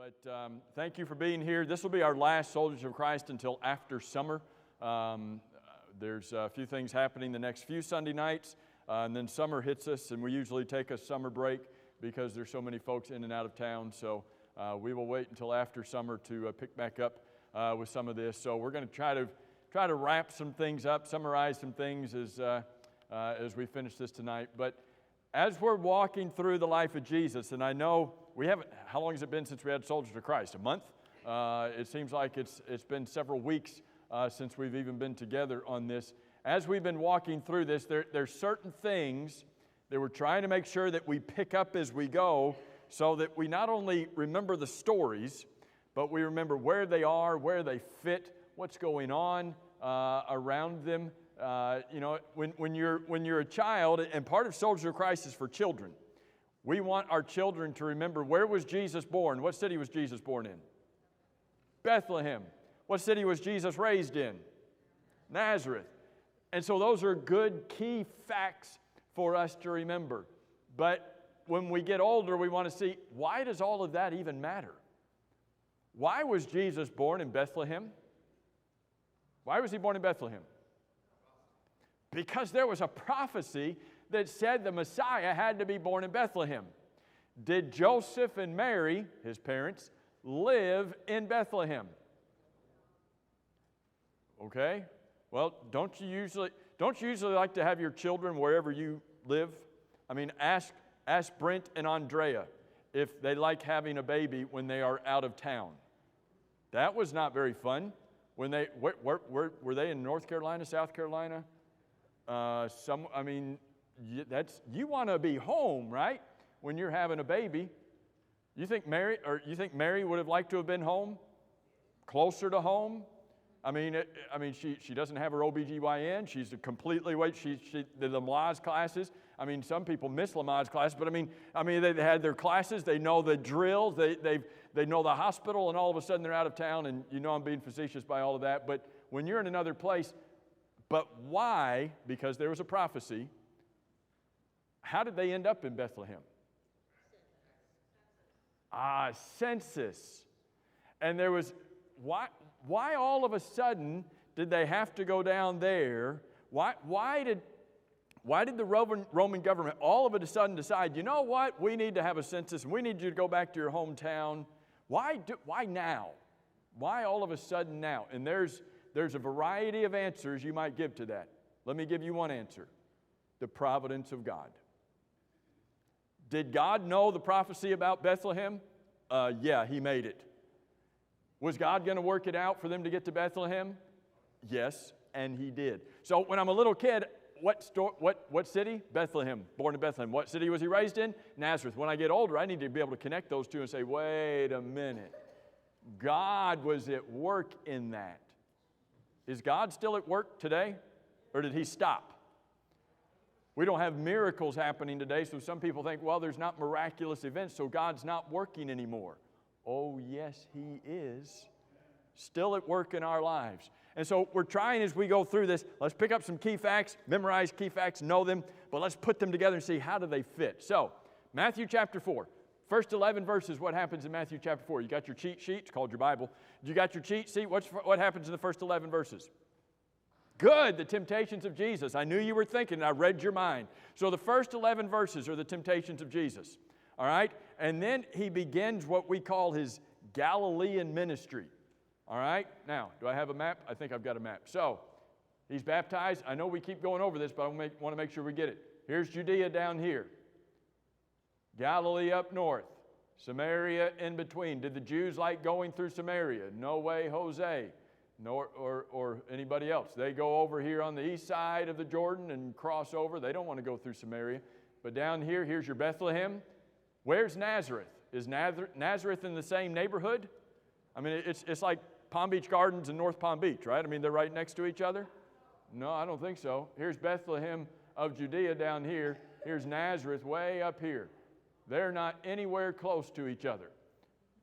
But thank you for being here. This will be our last Soldiers of Christ until after summer. There's a few things happening the next few Sunday nights, and then summer hits us, and we usually take a summer break because there's so many folks in and out of town. So we will wait until after summer to pick back up with some of this. So we're going to try to wrap some things up, summarize some things as we finish this tonight. But as we're walking through the life of Jesus, and I know we haven't, how long has it been since we had Soldiers of Christ? A month? It seems like it's been several weeks since we've even been together on this. As we've been walking through this, there's certain things that we're trying to make sure that we pick up as we go so that we not only remember the stories, but we remember where they are, where they fit, what's going on around them. When you're a child, and part of Soldiers of Christ is for children, we want our children to remember, where was Jesus born? What city was Jesus born in? Bethlehem. What city was Jesus raised in? Nazareth. And so those are good key facts for us to remember. But when we get older, we want to see, why does all of that even matter? Why was Jesus born in Bethlehem? Why was he born in Bethlehem? Because there was a prophecy that said the Messiah had to be born in Bethlehem. Did Joseph and Mary, his parents, live in Bethlehem? Okay. Well, don't you usually like to have your children wherever you live? I mean, ask Brent and Andrea if they like having a baby when they are out of town. That was not very fun. When they were they in North Carolina, South Carolina? You want to be home, right? When you're having a baby. You think Mary would have liked to have been home? Closer to home? She doesn't have her OBGYN. She's completely the Lamaze classes. I mean, some people miss Lamaze classes, but they had their classes. They know the drills. They know the hospital, and all of a sudden they're out of town. And you know I'm being facetious by all of that. But when you're in another place, but why? Because there was a prophecy. How did they end up in Bethlehem? Census. And there was, why all of a sudden did they have to go down there? Why did the Roman government all of a sudden decide, you know what, we need to have a census and we need you to go back to your hometown? Why now? Why all of a sudden now? And there's a variety of answers you might give to that. Let me give you one answer. The providence of God. Did God know the prophecy about Bethlehem? Yeah, he made it. Was God going to work it out for them to get to Bethlehem? Yes, and he did. So when I'm a little kid, what city? Bethlehem, born in Bethlehem. What city was he raised in? Nazareth. When I get older, I need to be able to connect those two and say, wait a minute. God was at work in that. Is God still at work today? Or did he stop? We don't have miracles happening today, so some people think, well, there's not miraculous events, so God's not working anymore. Oh, yes, he is. Still at work in our lives. And so we're trying as we go through this, let's pick up some key facts, memorize key facts, know them, but let's put them together and see how do they fit. So, Matthew chapter 4. First 11 verses, what happens in Matthew chapter 4? You got your cheat sheet, it's called your Bible. You got your cheat sheet, what happens in the first 11 verses? Good, the temptations of Jesus. I knew you were thinking, I read your mind. So the first 11 verses are the temptations of Jesus. All right? And then he begins what we call his Galilean ministry. All right? Now, do I have a map? I think I've got a map. So, he's baptized. I know we keep going over this, but I want to make sure we get it. Here's Judea down here. Galilee up north. Samaria in between. Did the Jews like going through Samaria? No way, Jose. Nor or anybody else. They go over here on the east side of the Jordan and cross over. They don't want to go through Samaria. But down here, here's your Bethlehem. Where's Nazareth? Is Nazareth in the same neighborhood? I mean, it's like Palm Beach Gardens and North Palm Beach, right? I mean, they're right next to each other? No, I don't think so. Here's Bethlehem of Judea down here. Here's Nazareth way up here. They're not anywhere close to each other.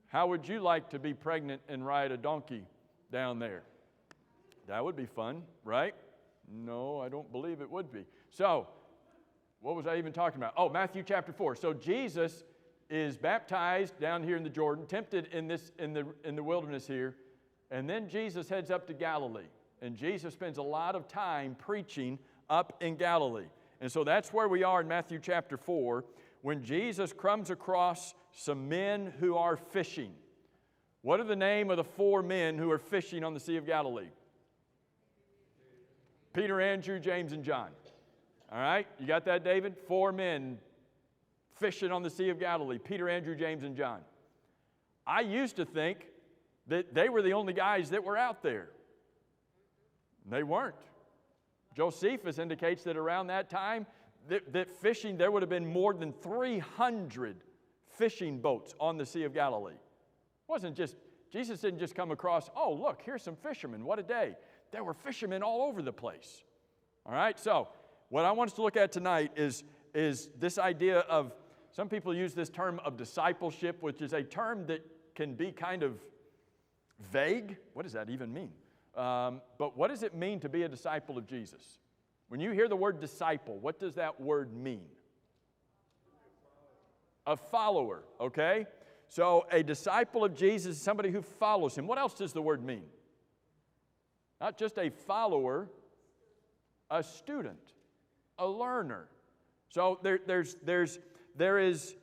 How would you like to be pregnant and ride a donkey down there? That would be fun, right? No, I don't believe it would be. So, what was I even talking about? Oh, Matthew chapter 4. So Jesus is baptized down here in the Jordan, tempted in the wilderness here, and then Jesus heads up to Galilee. And Jesus spends a lot of time preaching up in Galilee. And so that's where we are in Matthew chapter 4, when Jesus comes across some men who are fishing. What are the name of the 4 men who are fishing on the Sea of Galilee? Peter, Andrew, James, and John. All right, you got that, David? 4 men fishing on the Sea of Galilee. Peter, Andrew, James, and John. I used to think that they were the only guys that were out there. They weren't. Josephus indicates that around that time, that fishing, there would have been more than 300 fishing boats on the Sea of Galilee. It wasn't just, Jesus didn't just come across, oh, look, here's some fishermen. What a day. There were fishermen all over the place. All right, so what I want us to look at tonight is this idea of, some people use this term of discipleship, which is a term that can be kind of vague. What does that even mean? But what does it mean to be a disciple of Jesus? When you hear the word disciple, what does that word mean? A follower, okay? So a disciple of Jesus is somebody who follows him. What else does the word mean? Not just a follower, a student, a learner. So there is,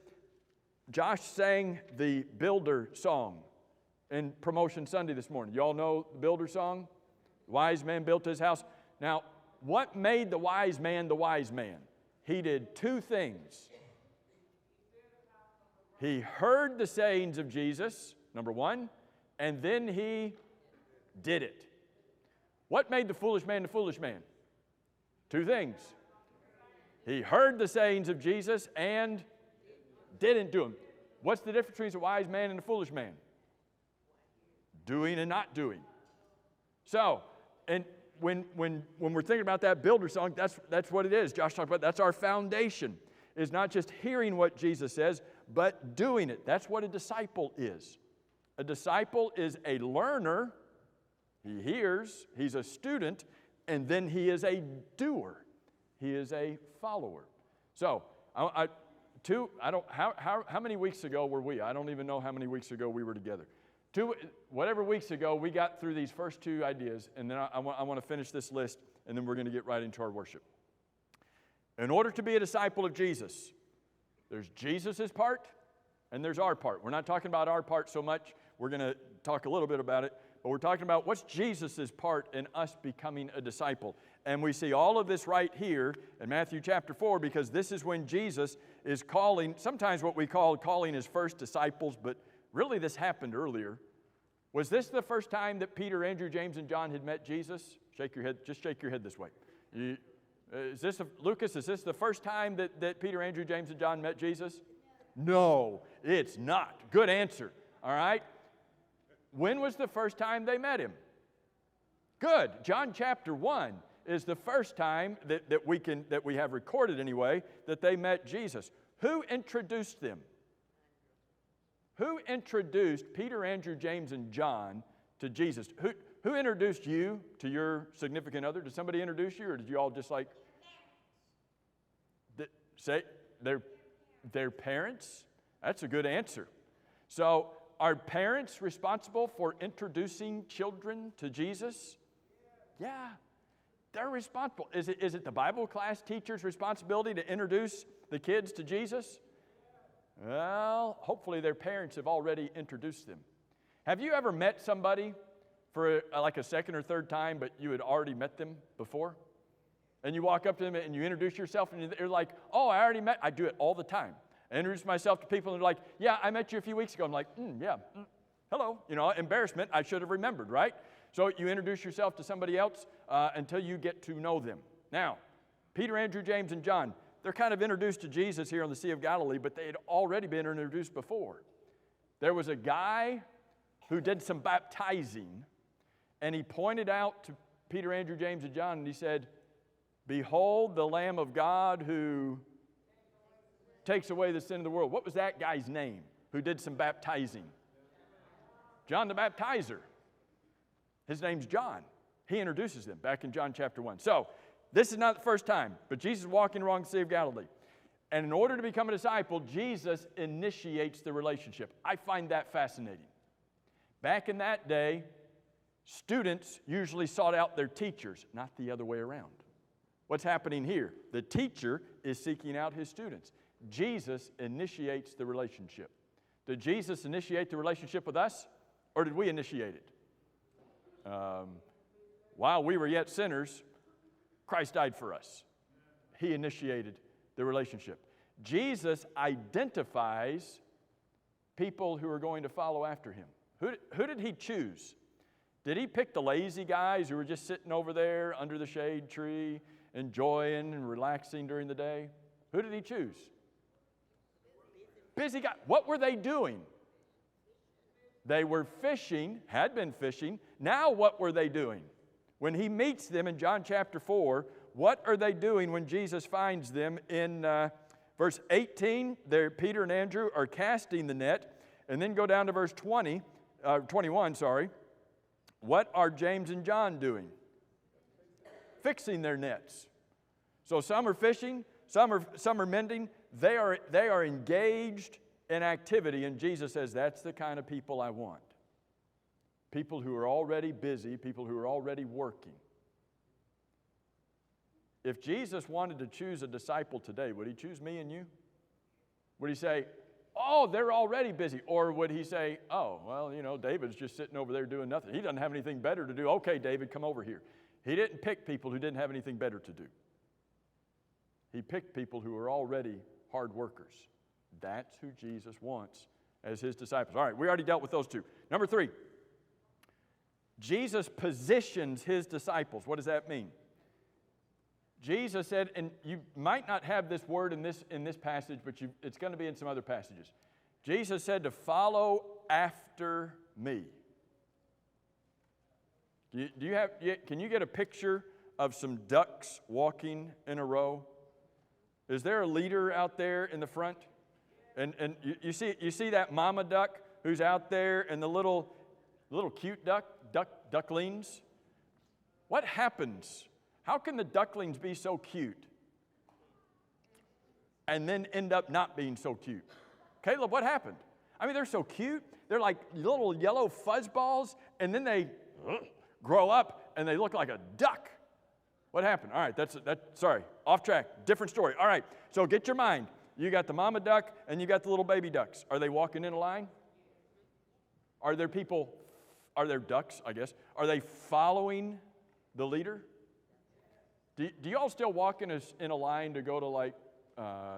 Josh sang the Builder song in Promotion Sunday this morning. You all know the Builder song? The wise man built his house. Now, what made the wise man the wise man? He did 2 things. He heard the sayings of Jesus, number 1, and then he did it. What made the foolish man the foolish man? 2 things. He heard the sayings of Jesus and didn't do them. What's the difference between a wise man and a foolish man? Doing and not doing. So, and when we're thinking about that Builder song, that's what it is. Josh talked about that's our foundation. Is not just hearing what Jesus says, but doing it. That's what a disciple is. A disciple is a learner. He hears, he's a student, and then he is a doer. He is a follower. So, how many weeks ago were we? I don't even know how many weeks ago we were together. Whatever weeks ago, we got through these first 2 ideas, and then I want to finish this list, and then we're going to get right into our worship. In order to be a disciple of Jesus, there's Jesus' part, and there's our part. We're not talking about our part so much. We're going to talk a little bit about it, but we're talking about what's Jesus' part in us becoming a disciple. And we see all of this right here in Matthew chapter 4, because this is when Jesus is calling, sometimes what we call calling his first disciples, but really this happened earlier. Was this the first time that Peter, Andrew, James, and John had met Jesus? Shake your head, just shake your head this way. Lucas, is this the first time that Peter, Andrew, James, and John met Jesus? No, it's not. Good answer, all right? When was the first time they met him? Good. John chapter 1 is the first time that we have recorded anyway, that they met Jesus. Who introduced them? Who introduced Peter, Andrew, James, and John to Jesus? Who introduced you to your significant other? Did somebody introduce you, or did you all just like say their parents? That's a good answer. So, are parents responsible for introducing children to Jesus? Yeah, they're responsible. Is it the Bible class teacher's responsibility to introduce the kids to Jesus? Well, hopefully their parents have already introduced them. Have you ever met somebody for like a second or third time, but you had already met them before? And you walk up to them and you introduce yourself, and they're like, oh, I already met. I do it all the time. I introduce myself to people, and they're like, yeah, I met you a few weeks ago. I'm like, hello. You know, embarrassment, I should have remembered, right? So you introduce yourself to somebody else until you get to know them. Now, Peter, Andrew, James, and John, they're kind of introduced to Jesus here on the Sea of Galilee, but they had already been introduced before. There was a guy who did some baptizing, and he pointed out to Peter, Andrew, James, and John, and he said, behold the Lamb of God who takes away the sin of the world. What was that guy's name who did some baptizing? John the Baptizer. His name's John. He introduces them back in John chapter 1. So, this is not the first time, but Jesus is walking along the Sea of Galilee. And in order to become a disciple, Jesus initiates the relationship. I find that fascinating. Back in that day, students usually sought out their teachers, not the other way around. What's happening here? The teacher is seeking out his students. Jesus initiates the relationship. Did Jesus initiate the relationship with us, or did we initiate it? While we were yet sinners, Christ died for us. He initiated the relationship. Jesus identifies people who are going to follow after him. Who did he choose? Did he pick the lazy guys who were just sitting over there under the shade tree, enjoying and relaxing during the day? Who did he choose? Busy guys. What were they doing? They were fishing, had been fishing. Now what were they doing? When he meets them in John chapter 4, what are they doing when Jesus finds them? In verse 18, Peter and Andrew are casting the net. And then go down to verse 21. What are James and John doing? Fixing their nets. So some are fishing, some are mending. They are engaged in activity, and Jesus says, that's the kind of people I want. People who are already busy, people who are already working. If Jesus wanted to choose a disciple today, would he choose me and you? Would he say, oh, they're already busy? Or would he say, oh, well, David's just sitting over there doing nothing. He doesn't have anything better to do. Okay, David, come over here. He didn't pick people who didn't have anything better to do. He picked people who were already hard workers. That's who Jesus wants as his disciples. All right, we already dealt with those two. Number 3, Jesus positions his disciples. What does that mean? Jesus said, and you might not have this word in this passage, but it's going to be in some other passages. Jesus said to follow after me. Can you get a picture of some ducks walking in a row? Is there a leader out there in the front? And you see that mama duck who's out there, and the little cute ducklings? What happens? How can the ducklings be so cute and then end up not being so cute? Caleb, what happened? I mean, they're so cute. They're like little yellow fuzzballs, and then they grow up and they look like a duck. What happened? All right, sorry, off track, different story. All right, so get your mind. You got the mama duck and you got the little baby ducks. Are they walking in a line? Are there ducks, I guess? Are they following the leader? Do you all still walk in a line to go to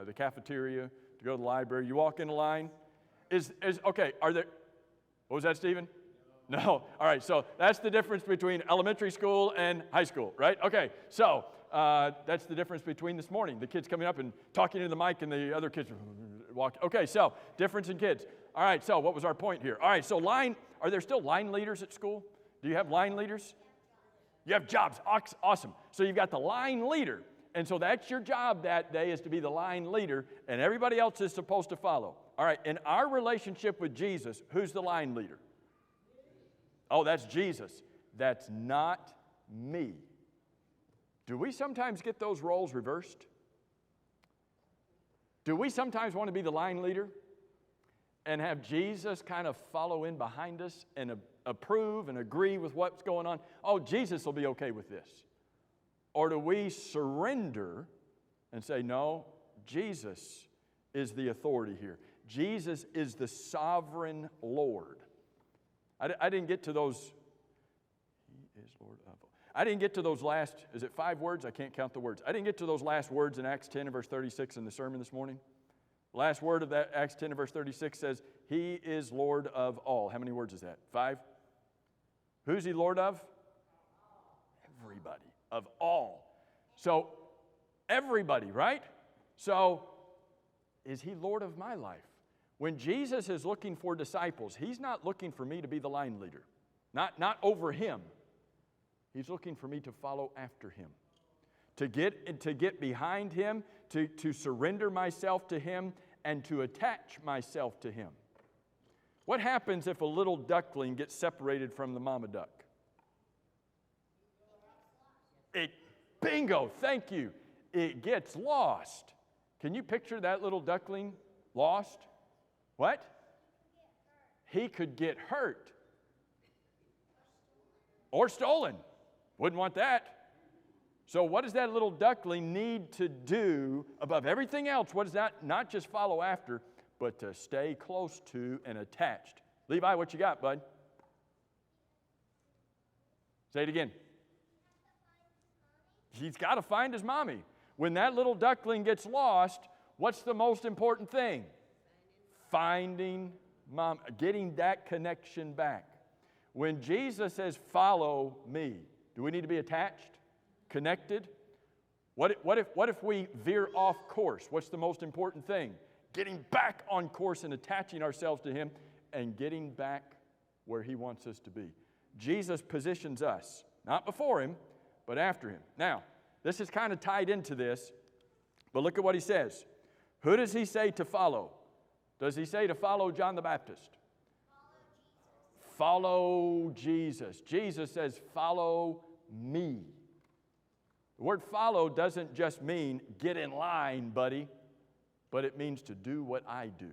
the cafeteria, to go to the library? You walk in a line? Okay, are there, what was that, Stephen? No. All right, so that's the difference between elementary school and high school, right? Okay, so that's the difference between this morning. The kids coming up and talking into the mic and the other kids walking. Okay, so difference in kids. All right, so what was our point here? All right, so are there still line leaders at school? Do you have line leaders? You have jobs. Awesome. So you've got the line leader. And so that's your job that day, is to be the line leader, and everybody else is supposed to follow. All right, in our relationship with Jesus, who's the line leader? Oh, that's Jesus. That's not me. Do we sometimes get those roles reversed? Do we sometimes want to be the line leader and have Jesus kind of follow in behind us and approve and agree with what's going on? Oh, Jesus will be okay with this. Or do we surrender and say, no, Jesus is the authority here. Jesus is the sovereign Lord. I didn't get to those. He is Lord of all. I didn't get to those last, is it 5 words? I can't count the words. I didn't get to those last words in Acts 10 and verse 36 in the sermon this morning. The last word of that, Acts 10 and verse 36 says, He is Lord of all. How many words is that? 5? Who's He Lord of? Everybody. Of all. So, everybody, right? So, is He Lord of my life? When Jesus is looking for disciples, He's not looking for me to be the line leader. Not over Him. He's looking for me to follow after Him. To get behind Him, to surrender myself to Him, and to attach myself to Him. What happens if a little duckling gets separated from the mama duck? Bingo, thank you. It gets lost. Can you picture that little duckling lost? What? He could get hurt. Or stolen. Wouldn't want that. So what does that little duckling need to do above everything else? What does that not just follow after, but to stay close to and attached? Levi, what you got, bud? Say it again. He's got to find his mommy. When that little duckling gets lost, what's the most important thing? Finding mom, getting that connection back. When Jesus says, follow me, do we need to be attached, connected? What if we veer off course? What's the most important thing? Getting back on course and attaching ourselves to him and getting back where he wants us to be. Jesus positions us, not before him, but after him. Now, this is kind of tied into this, but look at what he says. Who does he say to follow? Does he say to follow John the Baptist? Follow Jesus. Jesus says, follow me. The word follow doesn't just mean get in line, buddy, but it means to do what I do,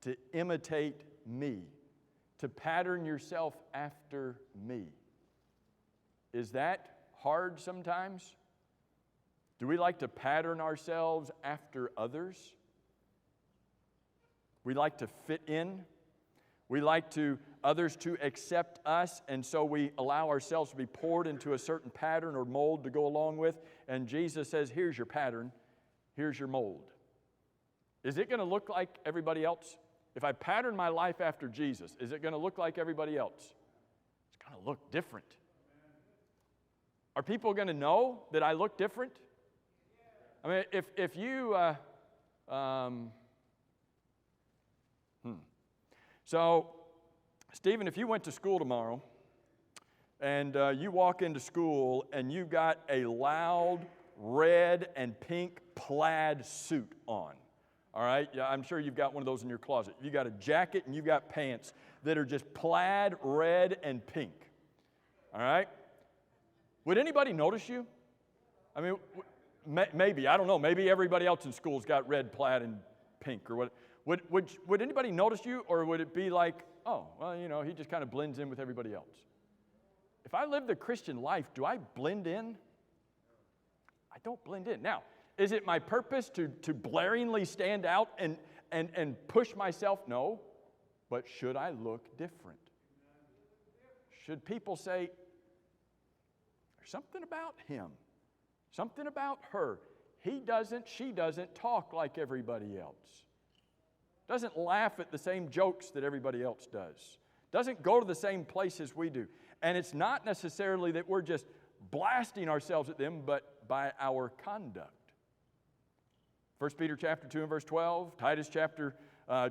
to imitate me, to pattern yourself after me. Is that hard sometimes? Do we like to pattern ourselves after others? We like to fit in. We like others to accept us, and so we allow ourselves to be poured into a certain pattern or mold to go along with. And Jesus says, here's your pattern, here's your mold. Is it going to look like everybody else? If I pattern my life after Jesus, is it going to look like everybody else? It's going to look different. Are people going to know that I look different? I mean, if you, So, Stephen, if you went to school tomorrow and you walk into school and you've got a loud red and pink plaid suit on, all right? Yeah, I'm sure you've got one of those in your closet. You've got a jacket and you've got pants that are just plaid, red, and pink, all right? Would anybody notice you? I mean, maybe, I don't know, maybe everybody else in school's got red, plaid, and pink or what. Would anybody notice you, or would it be like, oh, well, you know, he just kind of blends in with everybody else? If I live the Christian life, do I blend in? I don't blend in. Now, is it my purpose to blaringly stand out and push myself? No. But should I look different? Should people say, there's something about him, something about her. She doesn't talk like everybody else. Doesn't laugh at the same jokes that everybody else does. Doesn't go to the same places we do. And it's not necessarily that we're just blasting ourselves at them, but by our conduct. 1 Peter chapter 2 and verse 12, Titus chapter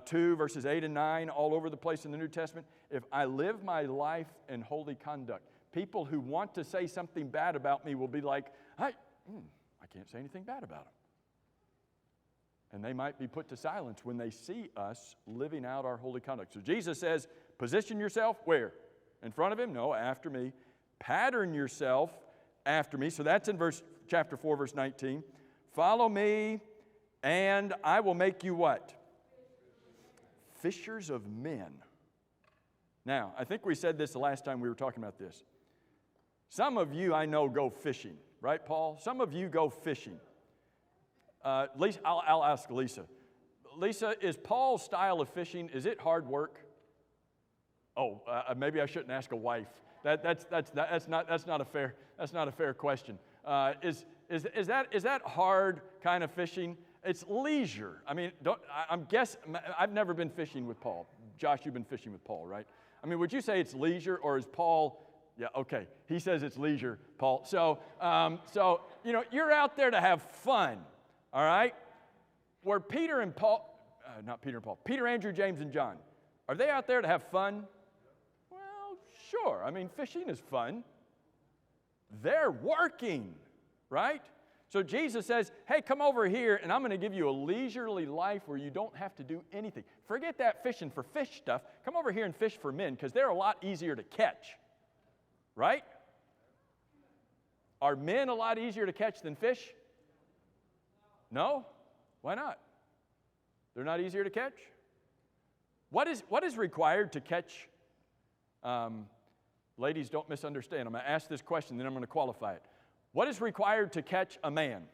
2, verses 8 and 9, all over the place in the New Testament. If I live my life in holy conduct, people who want to say something bad about me will be like, I can't say anything bad about him. And they might be put to silence when they see us living out our holy conduct. So Jesus says, position yourself where? In front of him? No, after me. Pattern yourself after me. So that's in chapter 4, verse 19. Follow me, and I will make you what? Fishers of men. Now, I think we said this the last time we were talking about this. Some of you, I know, go fishing. Right, Paul? Some of you go fishing. Lisa, I'll ask Lisa. Lisa, is Paul's style of fishing, is it hard work? Oh, maybe I shouldn't ask a wife. That's not a fair question. Is that hard kind of fishing? It's leisure. I mean, I've never been fishing with Paul. Josh, you've been fishing with Paul, right? I mean, would you say it's leisure, or is Paul? Yeah, okay. He says it's leisure, Paul. So you know, you're out there to have fun. All right? Were Peter, Andrew, James, and John, are they out there to have fun? Well, sure. I mean, fishing is fun. They're working, right? So Jesus says, hey, come over here, and I'm going to give you a leisurely life where you don't have to do anything. Forget that fishing for fish stuff. Come over here and fish for men, because they're a lot easier to catch, right? Are men a lot easier to catch than fish? No? Why not? They're not easier to catch? What is required to catch? Ladies, don't misunderstand. I'm going to ask this question, then I'm going to qualify it. What is required to catch a man?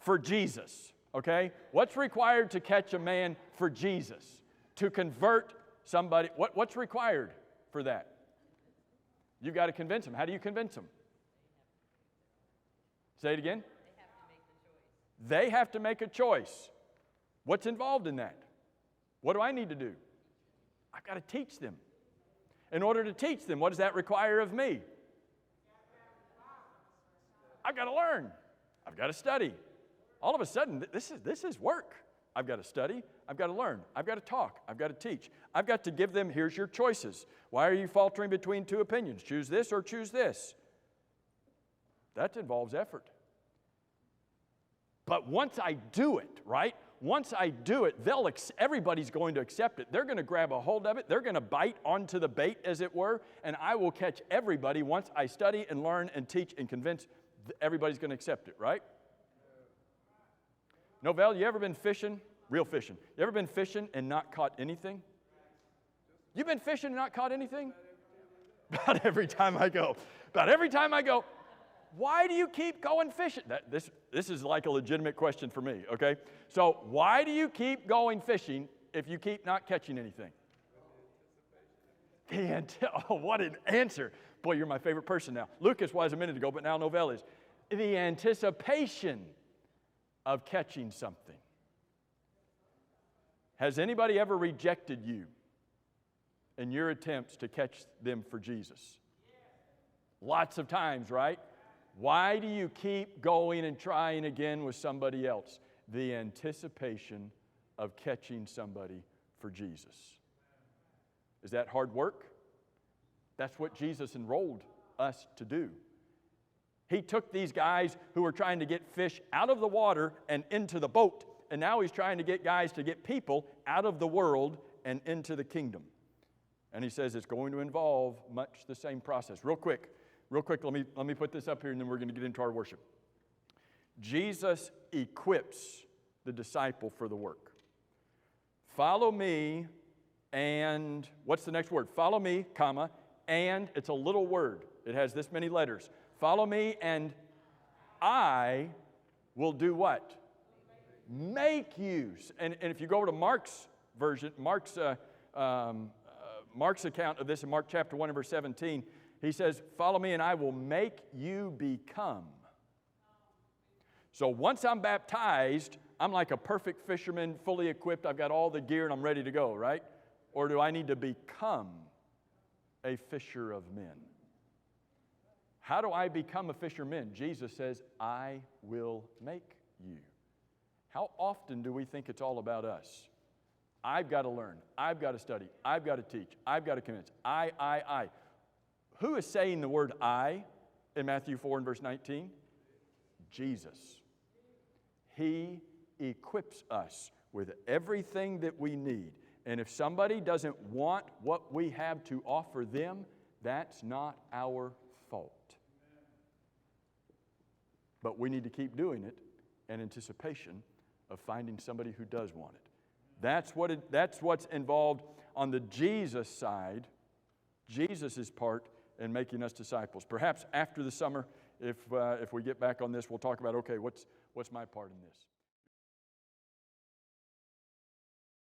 For Jesus, okay? What's required to catch a man for Jesus? To convert somebody. What's required for that? You've got to convince them. How do you convince them? Say it again. They have to make a choice. What's involved in that? What do I need to do? I've got to teach them. In order to teach them, what does that require of me? I've got to learn. I've got to study. All of a sudden, this is work. I've got to study. I've got to learn. I've got to talk. I've got to teach. I've got to give them, here's your choices. Why are you faltering between two opinions? Choose this or choose this. That involves effort. But once I do it, right? Once I do it, everybody's going to accept it. They're going to grab a hold of it. They're going to bite onto the bait, as it were, and I will catch everybody once I study and learn and teach and convince. Everybody's going to accept it, right? Novell, you ever been fishing? Real fishing. You ever been fishing and not caught anything? You been fishing and not caught anything? About every time I go. Why do you keep going fishing? This is like a legitimate question for me, okay? So why do you keep going fishing if you keep not catching anything? Oh, what an answer. Boy, you're my favorite person now. Lucas was a minute ago, but now Novell is. The anticipation of catching something. Has anybody ever rejected you in your attempts to catch them for Jesus? Lots of times, right? Why do you keep going and trying again with somebody else? The anticipation of catching somebody for Jesus. Is that hard work? That's what Jesus enrolled us to do. He took these guys who were trying to get fish out of the water and into the boat, and now he's trying to get guys to get people out of the world and into the kingdom. And he says it's going to involve much the same process. Real quick, let me put this up here, and then we're going to get into our worship. Jesus equips the disciple for the work. Follow me, and what's the next word? Follow me, comma, and it's a little word. It has this many letters. Follow me, and I will do what? Make you. And if you go over to Mark's version, Mark's account of this in Mark chapter 1 and verse 17, he says, follow me and I will make you become. So once I'm baptized, I'm like a perfect fisherman, fully equipped. I've got all the gear and I'm ready to go, right? Or do I need to become a fisher of men? How do I become a fisherman? Jesus says, I will make you. How often do we think it's all about us? I've got to learn. I've got to study. I've got to teach. I've got to convince. I. Who is saying the word I in Matthew 4 and verse 19? Jesus. He equips us with everything that we need. And if somebody doesn't want what we have to offer them, that's not our fault. But we need to keep doing it in anticipation of finding somebody who does want it. That's what's involved on the Jesus side, Jesus' part in making us disciples. Perhaps after the summer, if we get back on this, we'll talk about, okay, what's my part in this?